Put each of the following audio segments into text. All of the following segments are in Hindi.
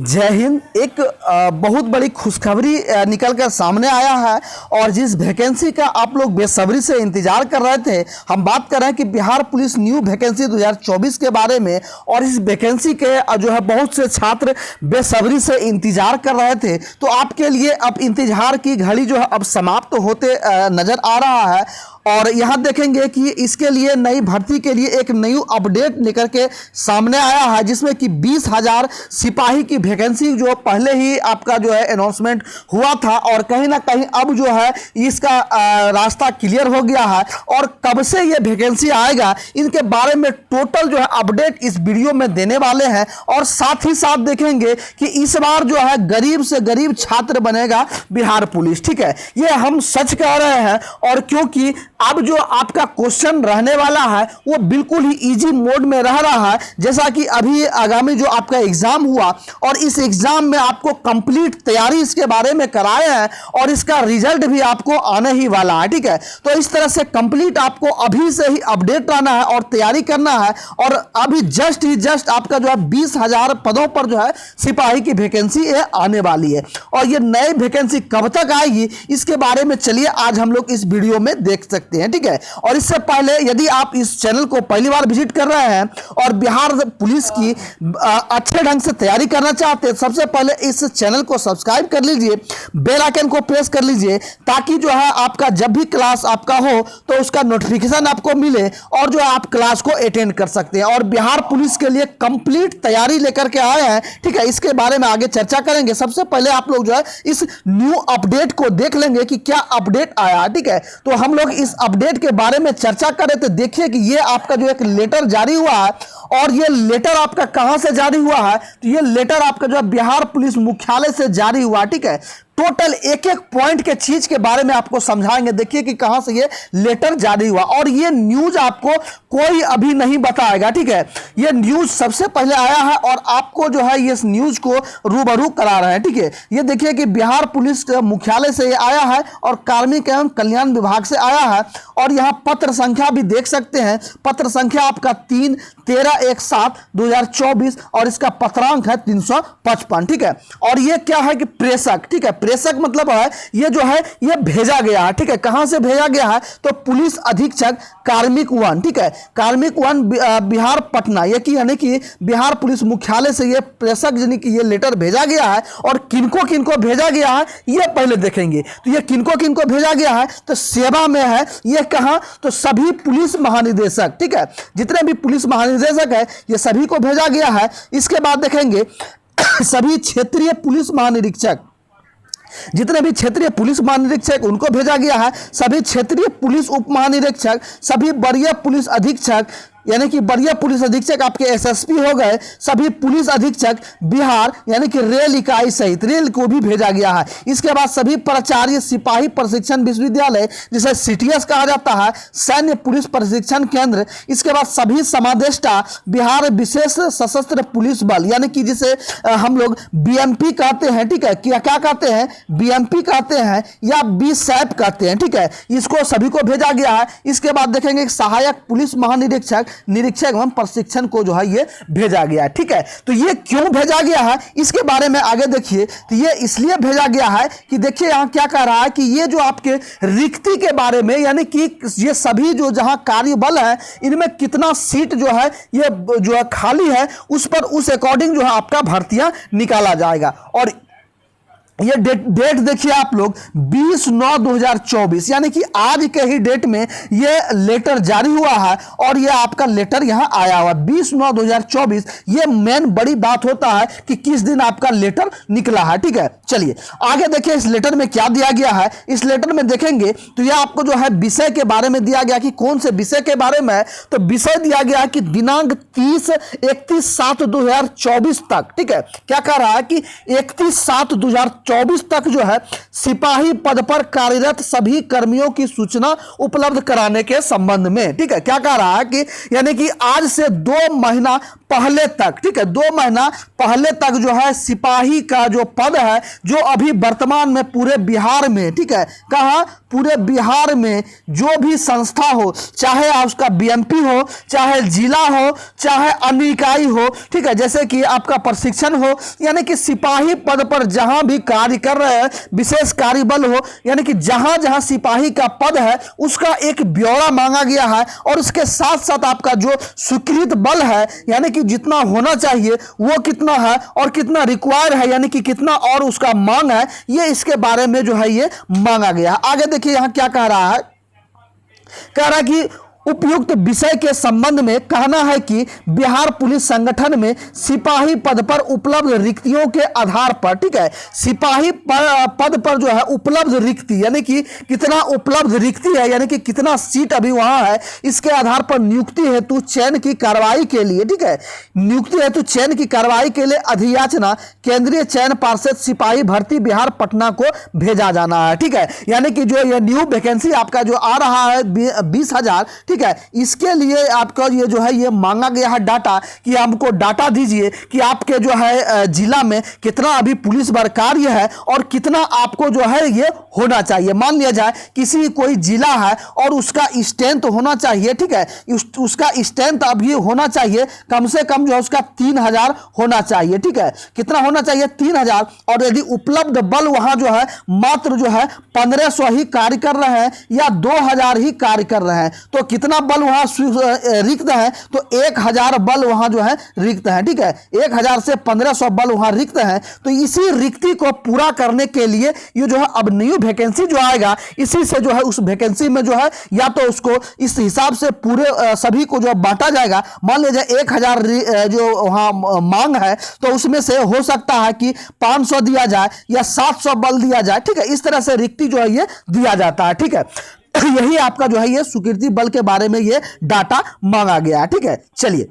जय हिंद। एक बहुत बड़ी खुशखबरी निकल कर सामने आया है और जिस वैकेंसी का आप लोग बेसब्री से इंतजार कर रहे थे, हम बात कर रहे हैं कि बिहार पुलिस न्यू वैकेंसी 2024 के बारे में। और इस वैकेंसी के जो है बहुत से छात्र बेसब्री से इंतजार कर रहे थे, तो आपके लिए अब इंतजार की घड़ी जो है अब समाप्त होते नजर आ रहा है। और यहाँ देखेंगे कि इसके लिए नई भर्ती के लिए एक नई अपडेट निकल के सामने आया है, जिसमें कि 20,000 सिपाही की वैकेंसी जो पहले ही आपका जो है अनाउंसमेंट हुआ था, और कहीं ना कहीं अब जो है इसका रास्ता क्लियर हो गया है। और कब से ये वैकेंसी आएगा, इनके बारे में टोटल जो है अपडेट इस वीडियो में देने वाले हैं। और साथ ही साथ देखेंगे कि इस बार जो है गरीब से गरीब छात्र बनेगा बिहार पुलिस। ठीक है, ये हम सच कह रहे हैं। और क्योंकि अब जो आपका क्वेश्चन रहने वाला है वो बिल्कुल ही इजी मोड में रह रहा है, जैसा कि अभी आगामी जो आपका एग्जाम हुआ और इस एग्जाम में आपको कंप्लीट तैयारी इसके बारे में कराए हैं और इसका रिजल्ट भी आपको आने ही वाला है। ठीक है, तो इस तरह से कंप्लीट आपको अभी से ही अपडेट रहना है और तैयारी करना है। और अभी जस्ट आपका जो है 20,000 पदों पर जो है सिपाही की वैकेंसी आने वाली है। और ये नई वैकेंसी कब तक आएगी इसके बारे में चलिए आज हम लोग इस वीडियो में देख सकते हैं। ठीक है, और इससे पहले यदि आप इस चैनल को पहली बार विजिट कर रहे हैं और बिहार पुलिस की अच्छे ढंग से तैयारी करना चाहते हैं, सबसे पहले इस चैनल को सब्सक्राइब कर लीजिए, बेल आइकन को प्रेस कर लीजिए, ताकि जो है आपका जब भी क्लास आपका हो तो उसका नोटिफिकेशन आपको मिले और जो आप क्लास को अटेंड कर सकते हैं। और बिहार पुलिस के लिए कंप्लीट तैयारी लेकर के आए हैं। ठीक है, इसके बारे में आगे चर्चा करेंगे। सबसे पहले आप लोग जो है इस न्यू अपडेट को देख लेंगे कि क्या अपडेट आया। ठीक है, तो हम लोग इस अपडेट के बारे में चर्चा करें तो देखिए कि ये आपका जो एक लेटर जारी हुआ है, और ये लेटर आपका कहां से जारी हुआ है, तो ये लेटर आपका जो है बिहार पुलिस मुख्यालय से जारी हुआ। ठीक है, टोटल एक एक पॉइंट के चीज के बारे में आपको समझाएंगे। देखिए कि कहां से ये लेटर जारी हुआ, और ये न्यूज आपको कोई अभी नहीं बताएगा। ठीक है, ये न्यूज सबसे पहले आया है और आपको जो है इस न्यूज को रूबरू करा रहे हैं। ठीक है, ये देखिए कि बिहार पुलिस मुख्यालय से ये आया है और कार्मिक एवं कल्याण विभाग से आया है। और यहां पत्र संख्या भी देख सकते हैं, पत्र संख्या आपका 3/13/17/2024 और इसका पत्रांक है 355। ठीक है, और ये क्या है कि प्रेषक। ठीक है, प्रेषक मतलब है ये जो है ये भेजा गया है। ठीक है, कहां से भेजा गया है, तो पुलिस अधीक्षक कार्मिक 1। ठीक है, कार्मिक 1 बिहार पटना, ये कि यानी कि बिहार पुलिस मुख्यालय से ये प्रेषक यानी कि ये लेटर भेजा गया है। और किनको किनको भेजा गया है ये पहले देखेंगे। तो ये किनको किनको भेजा गया है, तो सेवा में है ये कहां, तो सभी पुलिस महानिदेशक। ठीक है, जितने भी पुलिस महानिदेशक है ये सभी को भेजा गया है। इसके बाद देखेंगे सभी क्षेत्रीय पुलिस महानिरीक्षक, जितने भी क्षेत्रीय पुलिस महानिरीक्षक उनको भेजा गया है। सभी क्षेत्रीय पुलिस उप महानिरीक्षक, सभी वरीय पुलिस अधीक्षक यानी कि वरीय पुलिस अधीक्षक आपके एसएसपी हो गए, सभी पुलिस अधीक्षक बिहार यानी कि रेल इकाई सहित रेल को भी भेजा गया है। इसके बाद सभी प्राचार्य सिपाही प्रशिक्षण विश्वविद्यालय जिसे सीटीएस कहा जाता है, सैन्य पुलिस प्रशिक्षण केंद्र। इसके बाद सभी समादेष्टा बिहार विशेष सशस्त्र पुलिस बल यानी कि जिसे हम लोग बीएमपी कहते हैं। ठीक है, क्या क्या कहते हैं, बीएमपी कहते हैं या बीसैप कहते हैं। ठीक है, इसको सभी को भेजा गया है। इसके बाद देखेंगे सहायक पुलिस महानिरीक्षक, निरीक्षक एवं प्रशिक्षण को जो है ये भेजा गया है। ठीक है, तो ये क्यों भेजा गया है इसके बारे में आगे देखिए। तो ये इसलिए भेजा गया है कि देखिए यहां क्या कह रहा है कि ये जो आपके रिक्ति के बारे में यानी कि ये सभी जो जहां कार्यबल है इनमें कितना सीट जो है ये जो है खाली है, उस पर उस अकॉर्डिंग जो है आपका भर्तियां निकाला जाएगा। और ये डेट देखिए आप लोग 20/9/2024 यानी कि आज के ही डेट में ये लेटर जारी हुआ है। और ये आपका लेटर यहाँ आया हुआ 20/9/2024। ये मेन बड़ी बात होता है कि किस दिन आपका लेटर निकला है। ठीक है, चलिए आगे देखिए इस लेटर में क्या दिया गया है। इस लेटर में देखेंगे तो यह आपको जो है विषय के बारे में दिया गया कि कौन से विषय के बारे में, तो विषय दिया गया है कि दिनांक 31/7/2024 तक। ठीक है, क्या कह रहा है कि 31/7/2024 तक जो है सिपाही पद पर कार्यरत सभी कर्मियों की सूचना उपलब्ध कराने के संबंध में। ठीक है, क्या कह रहा है कि यानी कि आज से 2 महीना पहले तक, ठीक है, 2 महीना पहले तक जो है सिपाही का जो पद है जो अभी वर्तमान में पूरे बिहार में, ठीक है, कहां पूरे बिहार में जो भी संस्था हो, चाहे उसका बीएमपी हो, चाहे जिला हो, चाहे अन्य इकाई हो, ठीक है, जैसे कि आपका प्रशिक्षण हो, यानी कि सिपाही पद पर जहां भी कार्य कर रहे हैं, विशेष कार्य बल हो, यानी कि जहां जहां सिपाही का पद है उसका एक ब्यौरा मांगा गया है। और उसके साथ साथ आपका जो स्वीकृत बल है, यानी कि जितना होना चाहिए वो कितना है और कितना रिक्वायर है, यानी कि कितना और उसका मांग है, ये इसके बारे में जो है ये मांगा गया है। आगे देखिए यहां क्या कह रहा है, कह रहा है कि उपयुक्त विषय के संबंध में कहना है कि बिहार पुलिस संगठन में सिपाही पद पर उपलब्ध रिक्तियों के आधार पर, ठीक है, सिपाही पद पर जो है उपलब्ध रिक्ति, यानी कि कितना उपलब्ध रिक्ति है, यानी कि कितना सीट अभी वहां है, इसके आधार पर नियुक्ति हेतु चयन की कार्रवाई के लिए, ठीक है, नियुक्ति हेतु चयन की कार्रवाई के लिए अधियाचना केंद्रीय चयन पार्षद सिपाही भर्ती बिहार पटना को भेजा जाना है। ठीक है, यानी कि जो ये न्यू वैकेंसी आपका जो आ रहा है 20,000, ठीक है, इसके लिए आपका ये जो है ये मांगा गया है डाटा, कि हमको डाटा दीजिए कि आपके जो है जिला में कितना अभी पुलिस बल कार्य है और कितना आपको जो है ये होना चाहिए। मान लिया जाए किसी कोई जिला है और उसका स्ट्रेंथ होना चाहिए, ठीक है, उसका स्ट्रेंथ अभी होना चाहिए कम से कम जो है उसका 3,000 होना चाहिए। ठीक है, कितना होना चाहिए? 3,000। और यदि उपलब्ध बल वहां जो है मात्र जो है 1,500 ही कार्य कर रहे हैं या 2,000 ही कार्य कर रहे हैं, तो कितना बल वहां रिक्त है? तो 1,000 बल वहां जो है रिक्त है। ठीक है, 1,000 से 1,500 बल वहां रिक्त है। तो इसी रिक्ति को पूरा करने के लिए ये जो है अब न्यू वैकेंसी जो आएगा, इसी से जो है उस वैकेंसी में जो है या तो उसको इस हिसाब से पूरे सभी को जो बांटा जाएगा। मान लीजिए 1,000 जो वहां मांग है, तो उसमें से हो सकता है कि 500 दिया जाए या 700 बल दिया जाए। ठीक है, इस तरह से रिक्ति जो है ये दिया जाता है। ठीक है, यही आपका जो है ये स्वीकृति बल के बारे में ये डाटा मांगा गया है। ठीक है, चलिए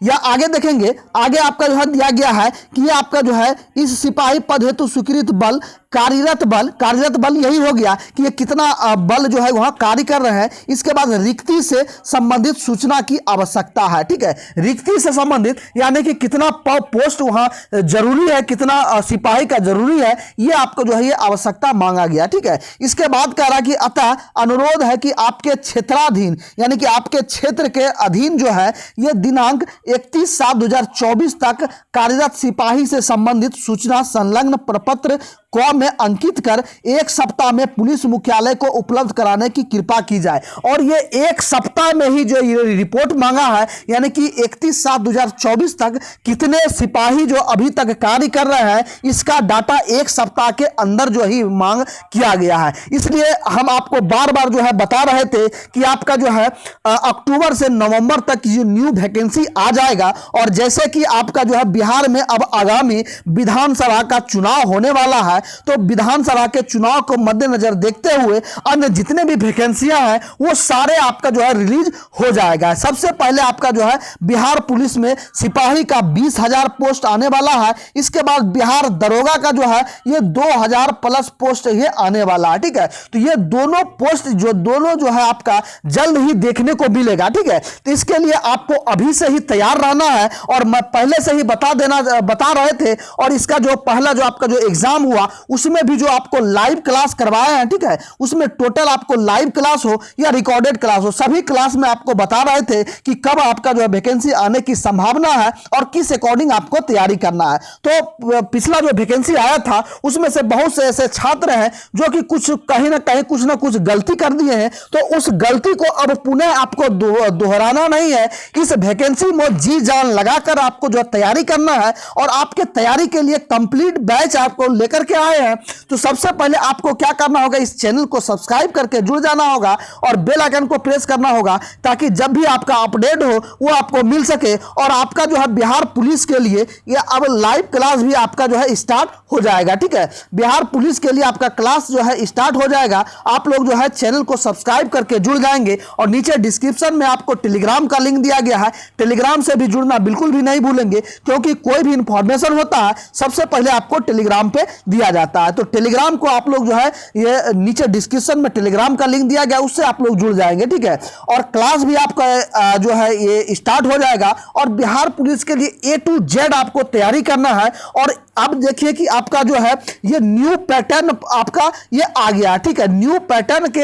या आगे देखेंगे। आगे आपका जो है दिया गया है कि ये आपका जो है इस सिपाही पद हेतु स्वीकृत बल, कार्यरत बल यही हो गया कि ये कितना बल जो है वहां कार्य कर रहे हैं। इसके बाद रिक्ति से संबंधित सूचना की आवश्यकता है। ठीक है, रिक्ति से संबंधित यानी कि कितना पोस्ट वहां जरूरी है, कितना सिपाही का जरूरी है, ये आपको जो है ये आवश्यकता मांगा गया। ठीक है, इसके बाद कह रहा कि अतः अनुरोध है कि आपके क्षेत्राधीन यानी कि आपके क्षेत्र के अधीन जो है ये दिनांक 31/7/2024 तक कार्यरत सिपाही से संबंधित सूचना संलग्न प्रपत्र को में अंकित कर 1 सप्ताह में पुलिस मुख्यालय को उपलब्ध कराने की कृपा की जाए। और ये 1 सप्ताह में ही जो ये रिपोर्ट मांगा है, यानी कि 31/7/2024 तक कितने सिपाही जो अभी तक कार्य कर रहे हैं, इसका डाटा 1 सप्ताह के अंदर जो ही मांग किया गया है। इसलिए हम आपको बार बार जो है बता रहे थे कि आपका जो है अक्टूबर से नवंबर तक ये न्यू वैकेंसी आ जाएगा। और जैसे कि आपका जो है बिहार में अब आगामी विधानसभा का चुनाव होने वाला है, तो विधानसभा के चुनाव को मद्देनजर देखते हुए अन्य जितने भी वैकेंसियां हैं वो सारे आपका जो है रिलीज हो जाएगा। सबसे पहले आपका जो है बिहार पुलिस में सिपाही का 20,000 पोस्ट आने वाला है। इसके बाद बिहार दरोगा का जो है ये 2,000 प्लस पोस्ट ये आने वाला है। ठीक है, तो ये दोनों पोस्ट दोनों जो है आपका जल्द ही देखने को मिलेगा। ठीक है, तो इसके लिए आपको अभी से ही तैयार रहना है। और मैं पहले से ही बता रहे थे, और इसका जो पहला जो आपका जो एग्जाम हुआ उसमें भी जो आपको लाइव क्लास करवाए हैं, ठीक है, उसमें टोटल आपको लाइव क्लास हो या रिकॉर्डेड क्लास हो, सभी क्लास में आपको बता रहे थे कि कब आपका जो है वैकेंसी आने की संभावना है और किस अकॉर्डिंग आपको तैयारी करना है। तो पिछला जो वैकेंसी आया था उसमें से बहुत से ऐसे छात्र हैं जो कि कुछ कहीं ना कहीं कुछ ना कुछ गलती कर दिए हैं, तो उस गलती को अब पुनः आपको दोहराना नहीं है। इस वैकेंसी में जी जान लगाकर आपको जो तैयारी करना है, और आपके तैयारी के लिए कंप्लीट बैच आपको लेकर के आए हैं। तो सबसे पहले आपको क्या करना होगा, इस चैनल को सब्सक्राइब करके जुड़ जाना होगा और बेल आइकन को प्रेस करना होगा, ताकि जब भी आपका अपडेट हो वो आपको मिल सके। और आपका जो है बिहार पुलिस के लिए ये अब लाइव क्लास भी आपका जो है स्टार्ट हो जाएगा। ठीक है, बिहार पुलिस के लिए आपका क्लास जो है स्टार्ट हो जाएगा। आप लोग जो है चैनल को सब्सक्राइब करके जुड़ जाएंगे। और नीचे डिस्क्रिप्शन में आपको टेलीग्राम का लिंक दिया गया है, टेलीग्राम से भी जुड़ना बिल्कुल भी नहीं भूलेंगे, क्योंकि कोई भी इंफॉर्मेशन होता है सबसे पहले आपको टेलीग्राम पे दिया जाता है। तो टेलीग्राम को आप लोग जो है ये नीचे डिस्क्रिप्शन में टेलीग्राम का लिंक दिया गया, उससे आप लोग जुड़ जाएंगे। ठीक है, और क्लास भी आपका जो है ये स्टार्ट हो जाएगा। और बिहार पुलिस के लिए A to Z आपको तैयारी करना है। और अब देखिए कि आपका जो है ये न्यू पैटर्न आपका ये आ गया, ठीक है। न्यू पैटर्न के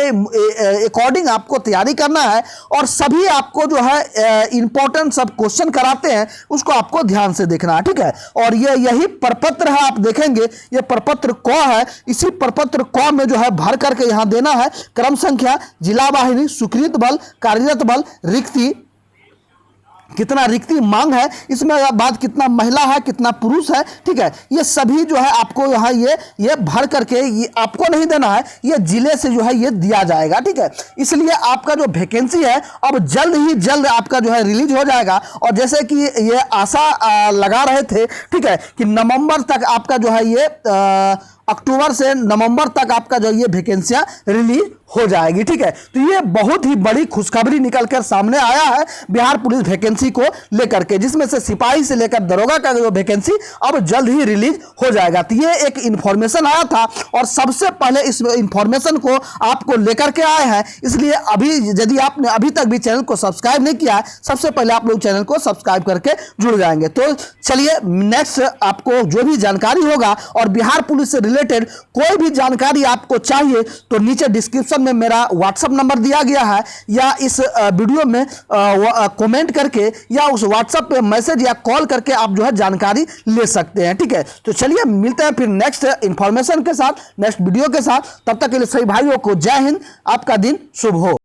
अकॉर्डिंग आपको तैयारी करना है और सभी आपको जो है इंपॉर्टेंट सब क्वेश्चन कराते हैं, उसको आपको ध्यान से देखना है, ठीक है। और ये यही प्रपत्र है, आप देखेंगे ये प्रपत्र क है, इसी प्रपत्र क में जो है भर करके यहां देना है क्रम संख्या, जिला वाहिनी, स्वीकृत बल, कार्यरत बल, रिक्ति, कितना रिक्ति मांग है, इसमें बात कितना महिला है, कितना पुरुष है, ठीक है। ये सभी जो है आपको यहाँ ये भर करके ये आपको नहीं देना है, ये जिले से जो है ये दिया जाएगा, ठीक है। इसलिए आपका जो वैकेंसी है अब जल्द ही जल्द आपका जो है रिलीज हो जाएगा। और जैसे कि ये आशा लगा रहे थे, ठीक है, कि नवंबर तक आपका जो है ये अक्टूबर से नवंबर तक आपका जो ये वैकेंसियां रिलीज हो जाएगी, ठीक है। तो ये बहुत ही बड़ी खुशखबरी निकलकर सामने आया है बिहार पुलिस वैकेंसी को लेकर के, जिसमें से सिपाही से लेकर दरोगा का जो वैकेंसी अब जल्द ही रिलीज हो जाएगा। तो ये एक इंफॉर्मेशन आया था और सबसे पहले इस इंफॉर्मेशन को आपको लेकर के आए हैं। इसलिए अभी यदि आपने अभी तक भी चैनल को सब्सक्राइब नहीं किया है, सबसे पहले आप लोग चैनल को सब्सक्राइब करके जुड़ जाएंगे। तो चलिए नेक्स्ट आपको जो भी जानकारी होगा और बिहार पुलिस से रिलेटेड कोई भी जानकारी आपको चाहिए तो नीचे डिस्क्रिप्शन में मेरा व्हाट्सएप नंबर दिया गया है, या इस वीडियो में कमेंट करके या उस व्हाट्सएप पे मैसेज या कॉल करके आप जो है जानकारी ले सकते हैं, ठीक है। तो चलिए मिलते हैं फिर नेक्स्ट इंफॉर्मेशन के साथ, नेक्स्ट वीडियो के साथ। तब तक के लिए सभी भाइयों को जय हिंद, आपका दिन शुभ हो।